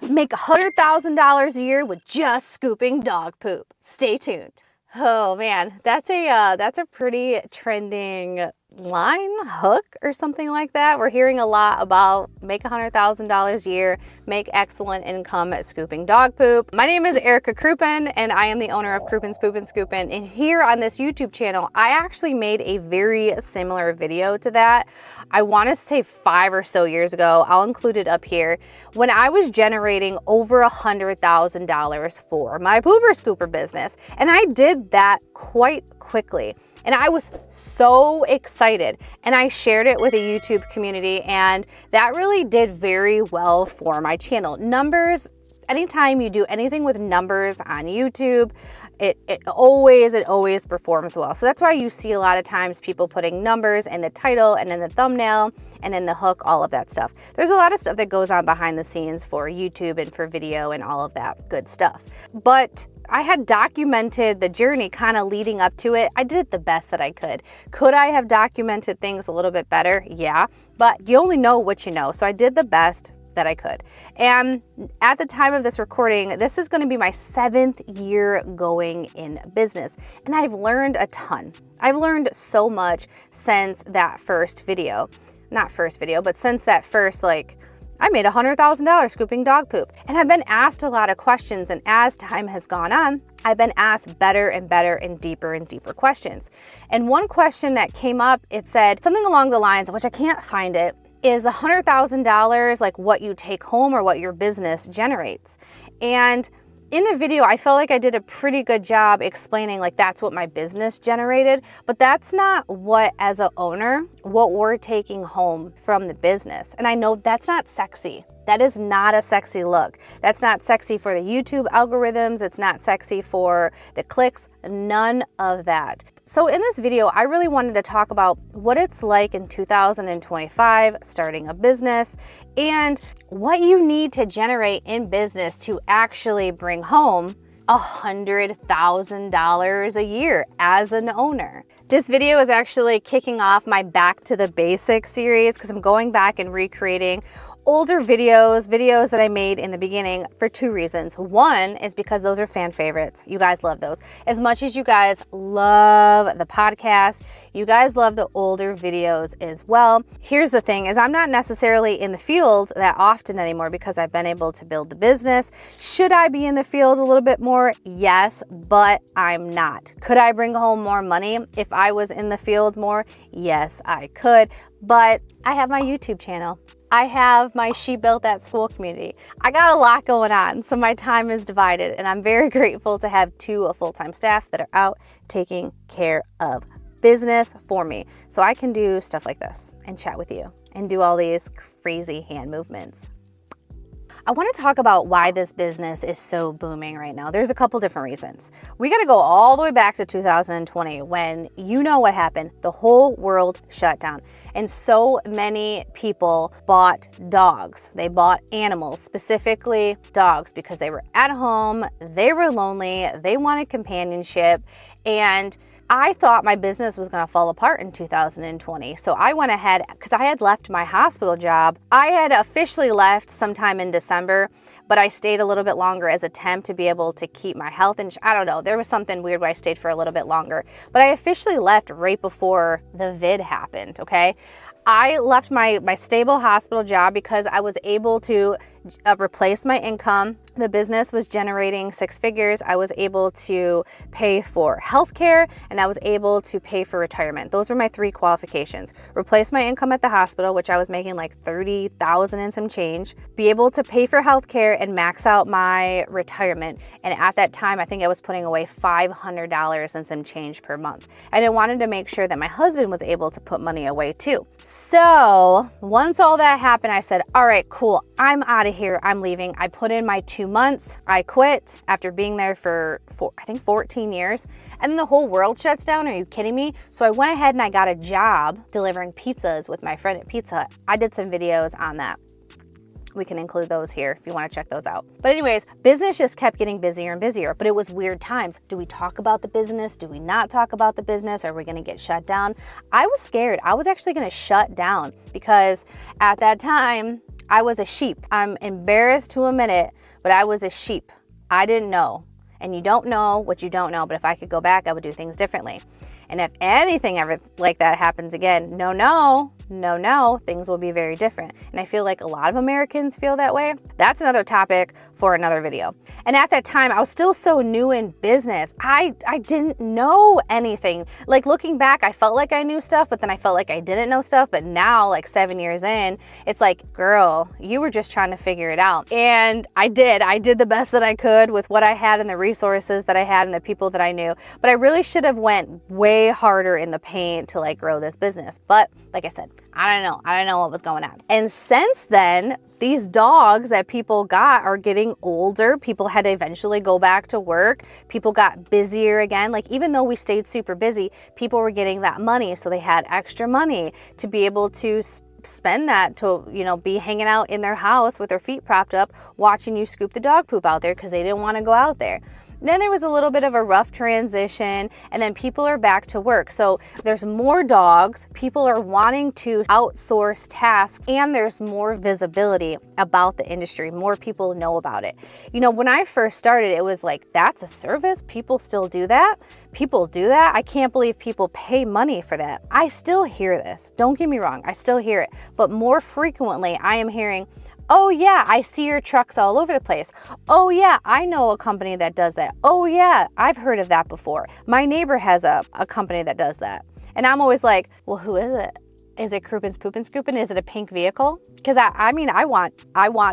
Make $100,000 a year with just scooping dog poop. Stay tuned. Oh man, that's a pretty trending line, hook or something like that. We're hearing a lot about make $100,000 a year, make excellent income at scooping dog poop. My name is Erica Crouppen and I am the owner of Crouppen Spoopin' Scoopin'. And here on this YouTube channel, I actually made a very similar video to that. I want to say 5 or so years ago. I'll include it up here. When I was generating over $100,000 for my pooper scooper business. And I did that quite quickly. And I was so excited and I shared it with a YouTube community and that really did very well for my channel. Numbers, anytime you do anything with numbers on YouTube, it always performs well. So that's why you see a lot of times people putting numbers in the title and in the thumbnail and in the hook, all of that stuff. There's a lot of stuff that goes on behind the scenes for YouTube and for video and all of that good stuff. But I had documented the journey kind of leading up to it. I did it the best that I could. Could I have documented things a little bit better? Yeah, but you only know what you know. So I did the best that I could. And at the time of this recording, this is going to be my 7th year going in business. And I've learned a ton. I've learned so much since that first video. Not first video, but since that first, I made $100,000 scooping dog poop. And I've been asked a lot of questions, and as time has gone on, I've been asked better and better and deeper questions. And one question that came up, it said something along the lines, which I can't find it, is $100,000 like what you take home or what your business generates? And in the video, I felt like I did a pretty good job explaining that's what my business generated, but that's not what, as an owner, what we're taking home from the business. And I know that's not sexy. That is not a sexy look. That's not sexy for the YouTube algorithms. It's not sexy for the clicks, none of that. So in this video, I really wanted to talk about what it's like in 2025, starting a business, and what you need to generate in business to actually bring home $100,000 a year as an owner. This video is actually kicking off my Back to the Basics series because I'm going back and recreating older videos that I made in the beginning for 2 reasons. One is because those are fan favorites. You guys love those. As much as you guys love the podcast, you guys love the older videos as well. Here's the thing is I'm not necessarily in the field that often anymore because I've been able to build the business. Should I be in the field a little bit more? Yes, but I'm not. Could I bring home more money if I was in the field more? Yes, I could, but I have my YouTube channel. I have my She Built That School community. I got a lot going on, so my time is divided, and I'm very grateful to have 2 full-time staff that are out taking care of business for me. So I can do stuff like this and chat with you and do all these crazy hand movements. I want to talk about why this business is so booming right now. There's a couple different reasons. We got to go all the way back to 2020 when you know what happened. The whole world shut down and so many people bought dogs. They bought animals, specifically dogs, because they were at home, they were lonely, they wanted companionship, and I thought my business was going to fall apart in 2020. So I went ahead, because I had left my hospital job. I had officially left sometime in December, but I stayed a little bit longer as a temp to be able to keep my health insurance. I don't know. There was something weird where I stayed for a little bit longer, but I officially left right before the vid happened, okay? I left my stable hospital job because I was able to replace my income. The business was generating 6 figures. I was able to pay for healthcare and I was able to pay for retirement. Those were my 3 qualifications. Replace my income at the hospital, which I was making like $30,000 and some change, be able to pay for healthcare and max out my retirement. And at that time, I think I was putting away $500 and some change per month. And I wanted to make sure that my husband was able to put money away too. So once all that happened, I said, all right, cool, I'm out of here, I'm leaving. I put in my 2 months, I quit after being there for I think 14 years. And then the whole world shuts down, are you kidding me? So I went ahead and I got a job delivering pizzas with my friend at Pizza Hut. I did some videos on that. We can include those here if you want to check those out. But anyways, business just kept getting busier and busier, but it was weird times. Do we talk about the business? Do we not talk about the business? Are we going to get shut down? I was scared. I was actually going to shut down because at that time, I was a sheep. I'm embarrassed to admit it, but I was a sheep. I didn't know. And you don't know what you don't know, but if I could go back, I would do things differently. And if anything ever like that happens again, no, things will be very different. And I feel like a lot of Americans feel that way. That's another topic for another video. And at that time, I was still so new in business. I didn't know anything. Like looking back, I felt like I knew stuff, but then I felt like I didn't know stuff. But now, like 7 years in, it's like, girl, you were just trying to figure it out. And I did the best that I could with what I had and the resources that I had and the people that I knew. But I really should have went way harder in the paint to like grow this business. But like I said, I don't know what was going on. And since then, these dogs that people got are getting older. People had to eventually go back to work. People got busier again. Like even though we stayed super busy, people were getting that money. So they had extra money to be able to spend that to, you know, be hanging out in their house with their feet propped up, watching you scoop the dog poop out there because they didn't want to go out there. Then there was a little bit of a rough transition, and then people are back to work. So there's more dogs, people are wanting to outsource tasks, and there's more visibility about the industry. More people know about it. You know, when I first started, it was like, that's a service? People still do that? People do that? I can't believe people pay money for that. I still hear this. Don't get me wrong, I still hear it. But more frequently, I am hearing, oh yeah, I see your trucks all over the place. Oh yeah, I know a company that does that. Oh yeah, I've heard of that before. My neighbor has a company that does that. And I'm always like, well, who is it? Is it Crouppin' Spoopin' Scoopin'? Is it a pink vehicle? Because I mean, I want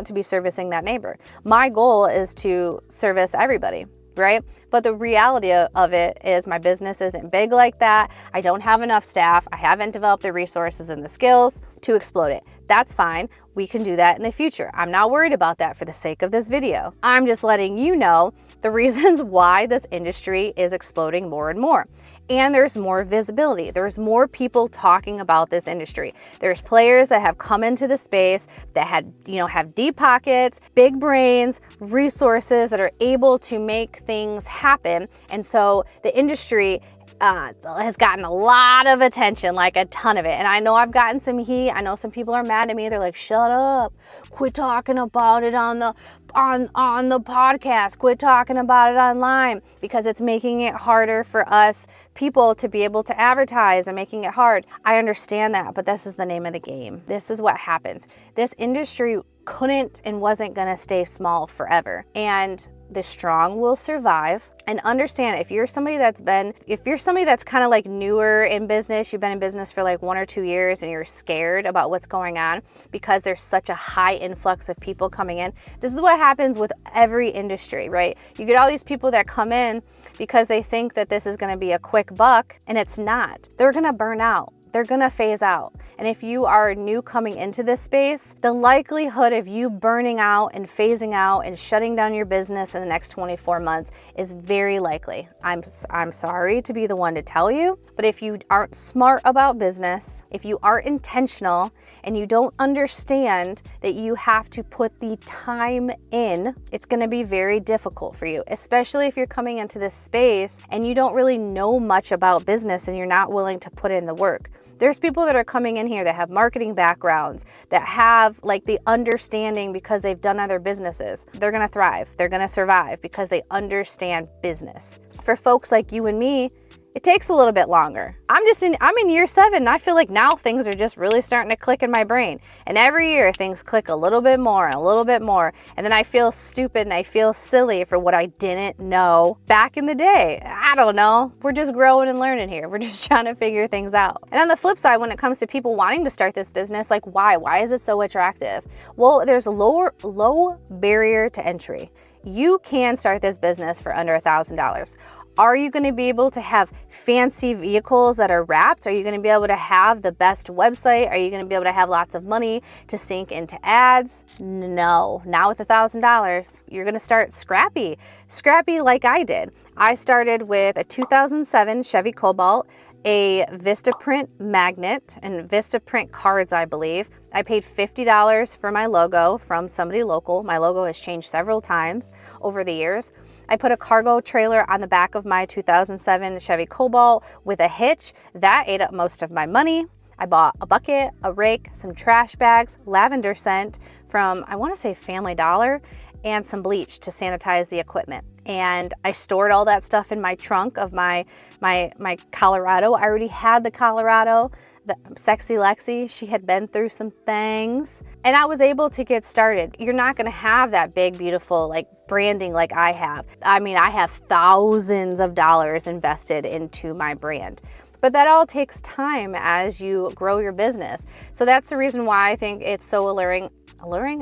to be servicing that neighbor. My goal is to service everybody, right? But the reality of it is my business isn't big like that. I don't have enough staff. I haven't developed the resources and the skills to explode it. That's fine. We can do that in the future. I'm not worried about that for the sake of this video. I'm just letting you know the reasons why this industry is exploding more and more. And there's more visibility. There's more people talking about this industry. There's players that have come into the space that have deep pockets, big brains, resources that are able to make things happen. And so the industry has gotten a lot of attention, like a ton of it. And I know I've gotten some heat. I know some people are mad at me. They're like, shut up, quit talking about it on the podcast, quit talking about it online, because it's making it harder for us people to be able to advertise and making it hard. I understand that, but this is the name of the game. This is what happens. This industry couldn't and wasn't gonna stay small forever. And the strong will survive. And understand, if you're somebody that's kind of like newer in business, you've been in business for like 1 or 2 years and you're scared about what's going on because there's such a high influx of people coming in. This is what happens with every industry, right? You get all these people that come in because they think that this is going to be a quick buck, and it's not. They're going to burn out. They're gonna phase out. And if you are new coming into this space, the likelihood of you burning out and phasing out and shutting down your business in the next 24 months is very likely. I'm sorry to be the one to tell you, but if you aren't smart about business, if you aren't intentional, and you don't understand that you have to put the time in, it's gonna be very difficult for you, especially if you're coming into this space and you don't really know much about business and you're not willing to put in the work. There's people that are coming in here that have marketing backgrounds, that have like the understanding because they've done other businesses. They're gonna thrive, they're gonna survive because they understand business. For folks like you and me, it takes a little bit longer. I'm in year 7 and I feel like now things are just really starting to click in my brain. And every year things click a little bit more and a little bit more. And then I feel stupid and I feel silly for what I didn't know back in the day. I don't know. We're just growing and learning here. We're just trying to figure things out. And on the flip side, when it comes to people wanting to start this business, like why? Why is it so attractive? Well, there's a low barrier to entry. You can start this business for under $1,000. Are you going to be able to have fancy vehicles that are wrapped? Are you going to be able to have the best website? Are you going to be able to have lots of money to sink into ads? No, not with $1,000. You're going to start scrappy like I did. I started with a 2007 Chevy Cobalt, a Vistaprint magnet and Vistaprint cards, I believe. I paid $50 for my logo from somebody local. My logo has changed several times over the years. I put a cargo trailer on the back of my 2007 Chevy Cobalt with a hitch. That ate up most of my money. I bought a bucket, a rake, some trash bags, lavender scent from, I want to say Family Dollar, and some bleach to sanitize the equipment. And I stored all that stuff in my trunk of my Colorado. I already had the Colorado, the Sexy Lexi. She had been through some things, and I was able to get started. You're not gonna have that big, beautiful like branding like I have. I mean, I have thousands of dollars invested into my brand. But that all takes time as you grow your business. So that's the reason why I think it's so alluring,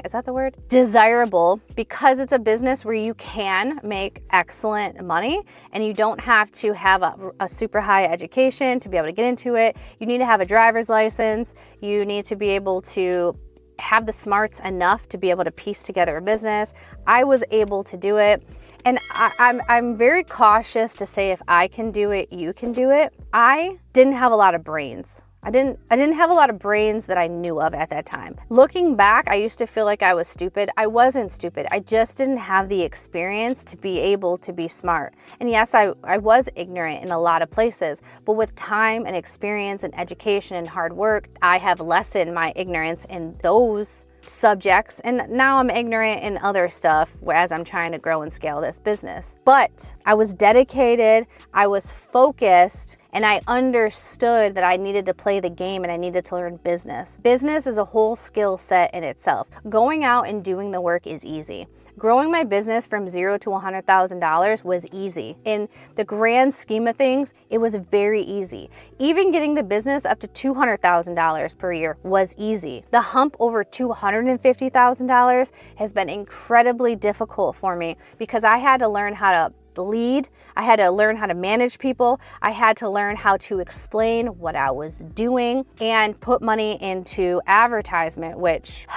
is that the word? Desirable, because it's a business where you can make excellent money and you don't have to have a super high education to be able to get into it. You need to have a driver's license. You need to be able to have the smarts enough to be able to piece together a business. I was able to do it. And I'm very cautious to say if I can do it, you can do it. I didn't have a lot of brains. I didn't have a lot of brains that I knew of at that time. Looking back, I used to feel like I was stupid. I wasn't stupid. I just didn't have the experience to be able to be smart. And yes, I was ignorant in a lot of places, but with time and experience and education and hard work, I have lessened my ignorance in those subjects, and now I'm ignorant in other stuff as I'm trying to grow and scale this business. But I was dedicated, I was focused, and I understood that I needed to play the game and I needed to learn business. Business is a whole skill set in itself. Going out and doing the work is easy. Growing my business from $0 to $100,000 was easy. In the grand scheme of things, it was very easy. Even getting the business up to $200,000 per year was easy. The hump over $250,000 has been incredibly difficult for me because I had to learn how to lead. I had to learn how to manage people. I had to learn how to explain what I was doing and put money into advertisement, which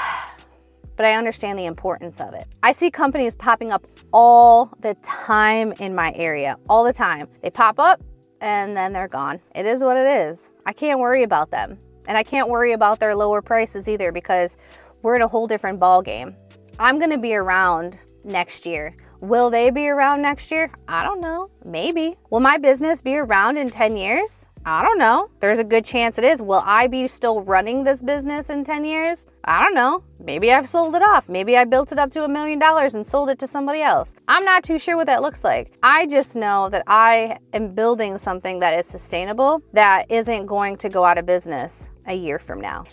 but I understand the importance of it. I see companies popping up all the time in my area, all the time. They pop up and then they're gone. It is what it is. I can't worry about them. And I can't worry about their lower prices either because we're in a whole different ball game. I'm gonna be around next year. Will they be around next year? I don't know, maybe. Will my business be around in 10 years? I don't know. There's a good chance it is. Will I be still running this business in 10 years? I don't know. Maybe I've sold it off. Maybe I built it up to $1 million and sold it to somebody else. I'm not too sure what that looks like. I just know that I am building something that is sustainable, that isn't going to go out of business a year from now.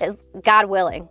God willing,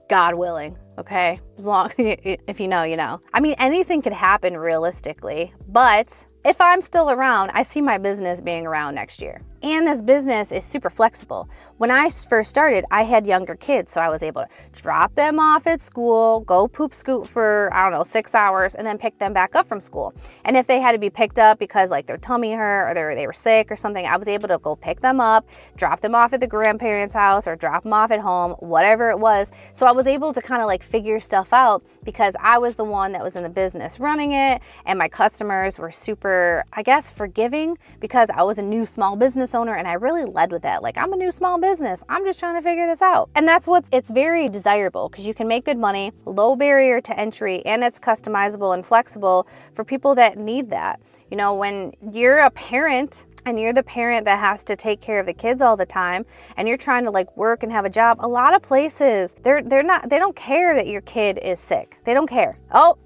okay? As long, if you know, you know. I mean, anything could happen realistically, but if I'm still around, I see my business being around next year. And this business is super flexible. When I first started, I had younger kids, so I was able to drop them off at school, go poop scoot for, I don't know, 6 hours, and then pick them back up from school. And if they had to be picked up because like their tummy hurt or they were sick or something, I was able to go pick them up, drop them off at the grandparents' house or drop them off at home, whatever it was. So I was able to kind of like figure stuff out because I was the one that was in the business running it, and my customers were super, I guess, forgiving because I was a new small business owner and I really led with that. Like, I'm a new small business. I'm just trying to figure this out. And that's it's very desirable because you can make good money, low barrier to entry, and it's customizable and flexible for people that need that. You know, when you're a parent and you're the parent that has to take care of the kids all the time and you're trying to like work and have a job, a lot of places, they don't care that your kid is sick. They don't care. Oh,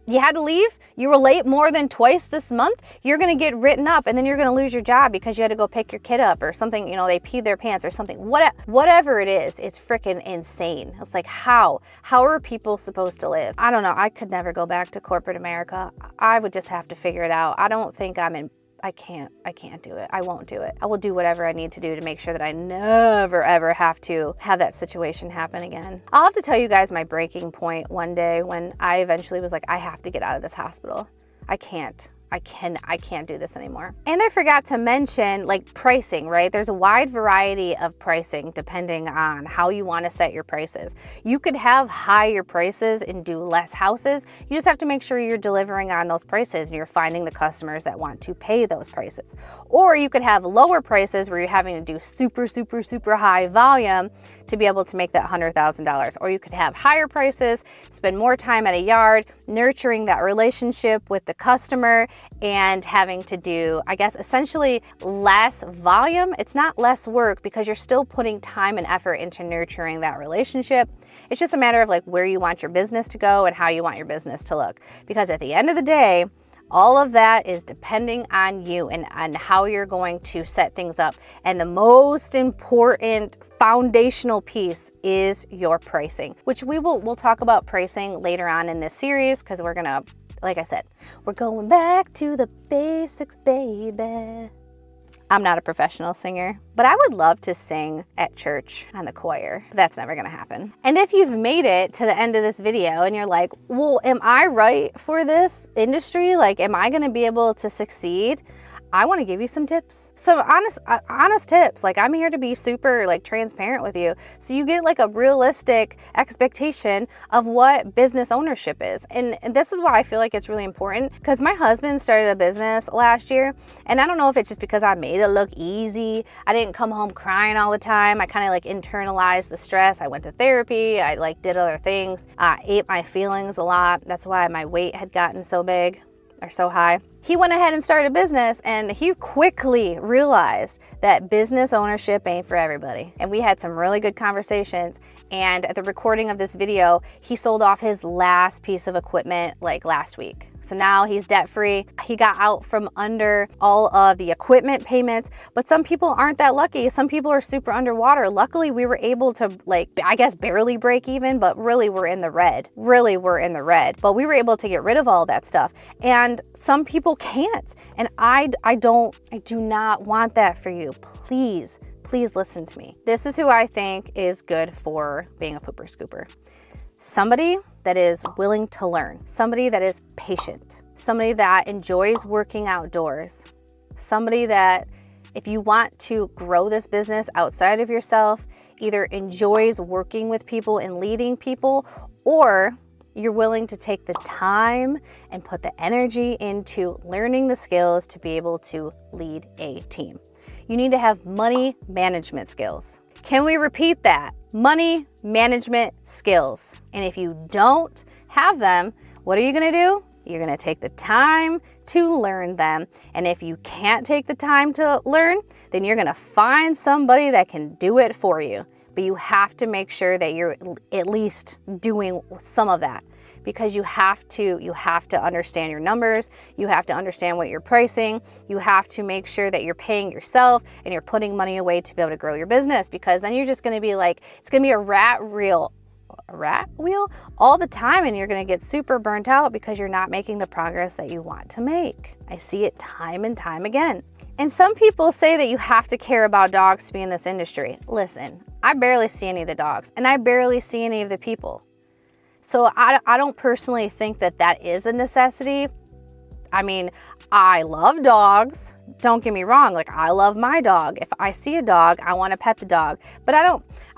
you had to leave? You were late more than twice this month? You're gonna get written up and then you're gonna lose your job because you had to go pick your kid up or something, you know, they peed their pants or something. Whatever it is, it's freaking insane. It's like, how are people supposed to live? I don't know. I could never go back to corporate America. I would just have to figure it out. I don't think I can't do it. I won't do it. I will do whatever I need to do to make sure that I never ever have to have that situation happen again. I'll have to tell you guys my breaking point one day when I eventually was like, I have to get out of this hospital. I can't do this anymore. And I forgot to mention like pricing, right? There's a wide variety of pricing depending on how you want to set your prices. You could have higher prices and do less houses. You just have to make sure you're delivering on those prices and you're finding the customers that want to pay those prices. Or you could have lower prices where you're having to do super high volume to be able to make that $100,000. Or you could have higher prices, spend more time at a yard, nurturing that relationship with the customer, and having to do, I guess, essentially less volume. It's not less work because you're still putting time and effort into nurturing that relationship. It's just a matter of like where you want your business to go and how you want your business to look. Because at the end of the day, all of that is depending on you and on how you're going to set things up. And the most important foundational piece is your pricing, which we'll talk about pricing later on in this series, because we're gonna, like I said, we're going back to the basics, baby. I'm not a professional singer, but I would love to sing at church on the choir. That's never gonna happen. And if you've made it to the end of this video and you're like, well, am I right for this industry? Like, am I gonna be able to succeed? I wanna give you some tips. Some honest tips. Like, I'm here to be super like transparent with you, so you get like a realistic expectation of what business ownership is. And this is why I feel like it's really important, because my husband started a business last year, and I don't know if it's just because I made it look easy. I didn't come home crying all the time. I kind of like internalized the stress. I went to therapy. I like did other things. I ate my feelings a lot. That's why my weight had gotten so big or so high. He went ahead and started a business, and he quickly realized that business ownership ain't for everybody. And we had some really good conversations. And at the recording of this video, he sold off his last piece of equipment like last week. So now he's debt free. He got out from under all of the equipment payments, but some people aren't that lucky. Some people are super underwater. Luckily, we were able to, like, I guess barely break even, but really we're in the red. Really, we're in the red. But we were able to get rid of all that stuff. And some people can't. And I do not want that for you. Please listen to me. This is who I think is good for being a pooper scooper. Somebody that is willing to learn, somebody that is patient, somebody that enjoys working outdoors, somebody that, if you want to grow this business outside of yourself, either enjoys working with people and leading people, or you're willing to take the time and put the energy into learning the skills to be able to lead a team. You need to have money management skills. Can we repeat that? Money management skills. And if you don't have them, what are you gonna do? You're gonna take the time to learn them. And if you can't take the time to learn, then you're gonna find somebody that can do it for you. But you have to make sure that you're at least doing some of that, because you have to understand your numbers. You have to understand what you're pricing. You have to make sure that you're paying yourself and you're putting money away to be able to grow your business, because then you're just going to be like, it's going to be a rat wheel all the time, and you're going to get super burnt out because you're not making the progress that you want to make. I see it time and time again. And some people say that you have to care about dogs to be in this industry. Listen, I barely see any of the dogs, and I barely see any of the people. So I don't personally think that that is a necessity. I mean, I love dogs. Don't get me wrong. Like, I love my dog. If I see a dog, I want to pet the dog. But I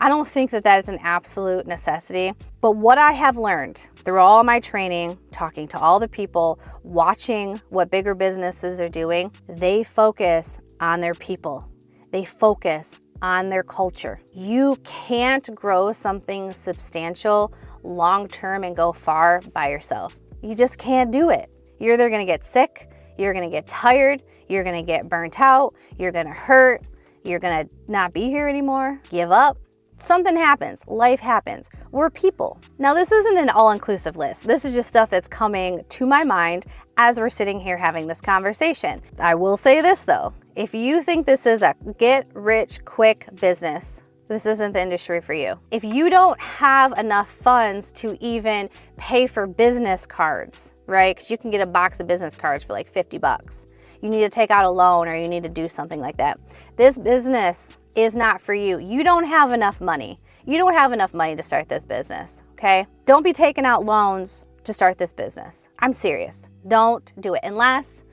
don't think that that is an absolute necessity. But what I have learned through all my training, talking to all the people, watching what bigger businesses are doing, they focus on their people. They focus on their culture. You can't grow something substantial long-term and go far by yourself. You just can't do it. You're either gonna get sick, you're gonna get tired, you're gonna get burnt out, you're gonna hurt, you're gonna not be here anymore, give up. Something happens, life happens. We're people. Now, this isn't an all-inclusive list. This is just stuff that's coming to my mind as we're sitting here having this conversation. I will say this though, if you think this is a get-rich-quick business, this isn't the industry for you. If you don't have enough funds to even pay for business cards, right? Because you can get a box of business cards for like 50 bucks. You need to take out a loan, or you need to do something like that. This business is not for you. You don't have enough money. You don't have enough money to start this business, okay? Don't be taking out loans to start this business. I'm serious. Don't do it unless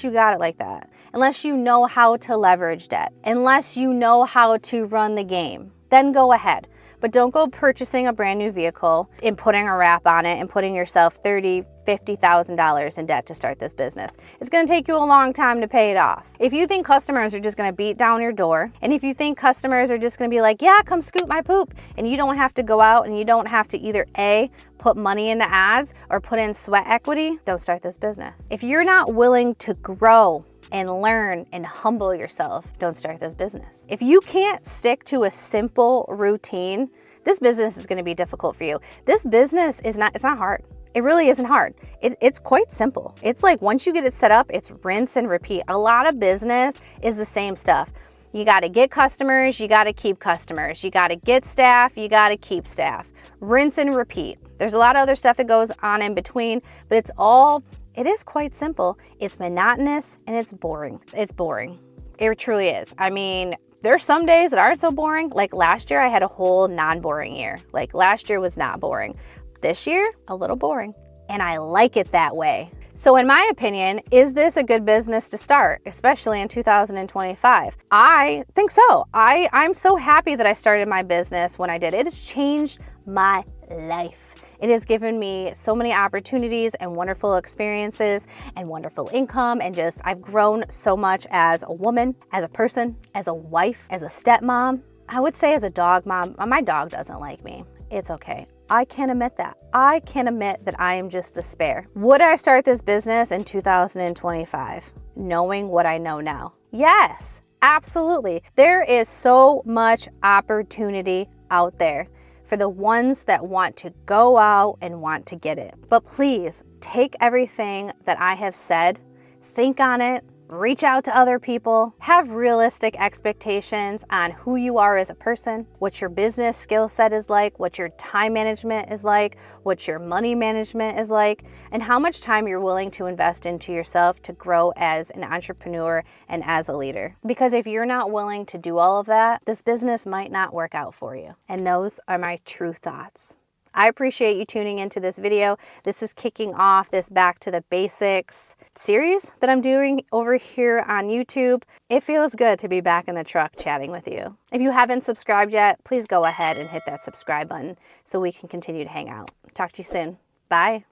you got it like that. Unless you know how to leverage debt. Unless you know how to run the game. Then go ahead. But don't go purchasing a brand new vehicle and putting a wrap on it and putting yourself 30, $50,000 in debt to start this business. It's gonna take you a long time to pay it off. If you think customers are just gonna beat down your door, and if you think customers are just gonna be like, yeah, come scoop my poop, and you don't have to go out and you don't have to either A, put money into ads or put in sweat equity, don't start this business. If you're not willing to grow and learn and humble yourself, don't start this business. If you can't stick to a simple routine, this business is gonna be difficult for you. This business it's not hard. It really isn't hard. It's quite simple. It's like once you get it set up, it's rinse and repeat. A lot of business is the same stuff. You gotta get customers, you gotta keep customers. You gotta get staff, you gotta keep staff. Rinse and repeat. There's a lot of other stuff that goes on in between, but it is quite simple. It's monotonous and it's boring. It's boring. It truly is. I mean, there's some days that aren't so boring. Like last year, I had a whole non-boring year. Like last year was not boring. This year, a little boring. And I like it that way. So in my opinion, is this a good business to start, especially in 2025? I think so. I'm so happy that I started my business when I did. It has changed my life. It has given me so many opportunities and wonderful experiences and wonderful income, and just I've grown so much as a woman, as a person, as a wife, as a stepmom. I would say as a dog mom. My dog doesn't like me. It's okay. I can admit that. I can admit that I am just the spare. Would I start this business in 2025, knowing what I know now? Yes, absolutely. There is so much opportunity out there for the ones that want to go out and want to get it. But please take everything that I have said, think on it, reach out to other people, have realistic expectations on who you are as a person, what your business skill set is like, what your time management is like, what your money management is like, and how much time you're willing to invest into yourself to grow as an entrepreneur and as a leader. Because if you're not willing to do all of that, this business might not work out for you. And those are my true thoughts. I appreciate you tuning into this video. This is kicking off this Back to the Basics series that I'm doing over here on YouTube. It feels good to be back in the truck chatting with you. If you haven't subscribed yet, please go ahead and hit that subscribe button so we can continue to hang out. Talk to you soon. Bye.